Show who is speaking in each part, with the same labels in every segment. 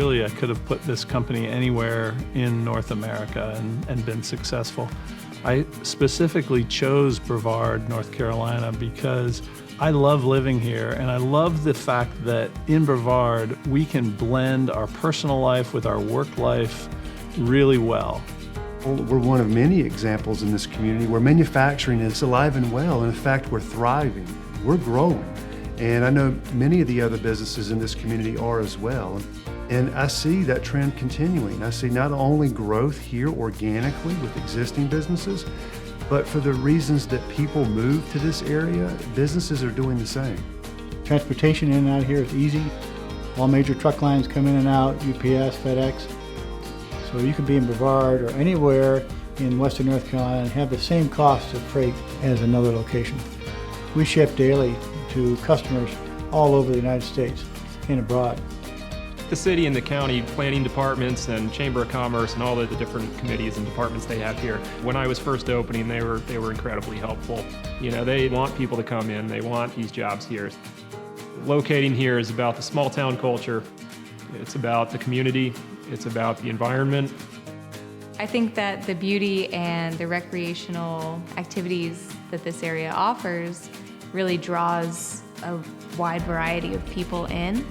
Speaker 1: Really, I could have put this company anywhere in North America and been successful. I specifically chose Brevard, North Carolina, because I love living here, and I love the fact that in Brevard, we can blend our personal life with our work life really well.
Speaker 2: We're one of many examples in this community where manufacturing is alive and well, and in fact, we're thriving, we're growing. And I know many of the other businesses in this community are as well. And I see that trend continuing. I see not only growth here organically with existing businesses, but for the reasons that people move to this area, businesses are doing the same.
Speaker 3: Transportation in and out here is easy. All major truck lines come in and out, UPS, FedEx. So you could be in Brevard or anywhere in Western North Carolina and have the same cost of freight as another location. We ship daily to customers all over the United States and abroad.
Speaker 4: The city and the county planning departments and Chamber of Commerce and all of the different committees and departments they have here. When I was first opening, they were incredibly helpful. You know, they want people to come in, they want these jobs here. Locating here is about the small town culture. It's about the community, it's about the environment.
Speaker 5: I think that the beauty and the recreational activities that this area offers really draws a wide variety of people in.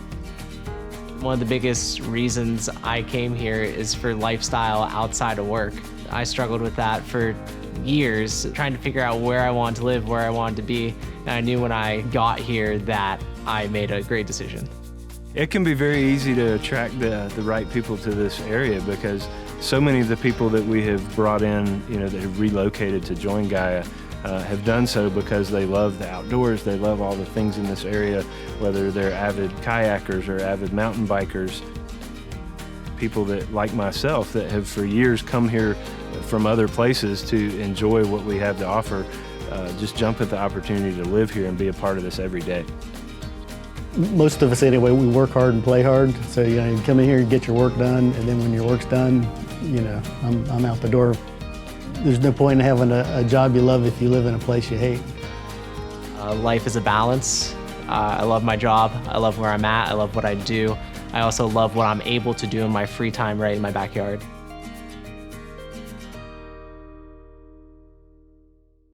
Speaker 6: One of the biggest reasons I came here is for lifestyle outside of work. I struggled with that for years, trying to figure out where I wanted to live, where I wanted to be, and I knew when I got here that I made a great decision.
Speaker 7: It can be very easy to attract the right people to this area because so many of the people that we have brought in, you know, that have relocated to join Gaia, have done so because they love the outdoors, they love all the things in this area, whether they're avid kayakers or avid mountain bikers. People that, like myself, that have for years come here from other places to enjoy what we have to offer, just jump at the opportunity to live here and be a part of this every day.
Speaker 3: Most of us anyway, we work hard and play hard. So you come in here and get your work done, and then when your work's done, I'm out the door. There's no point in having a job you love if you live in a place you hate.
Speaker 6: Life is a balance. I love my job. I love where I'm at. I love what I do. I also love what I'm able to do in my free time right in my backyard.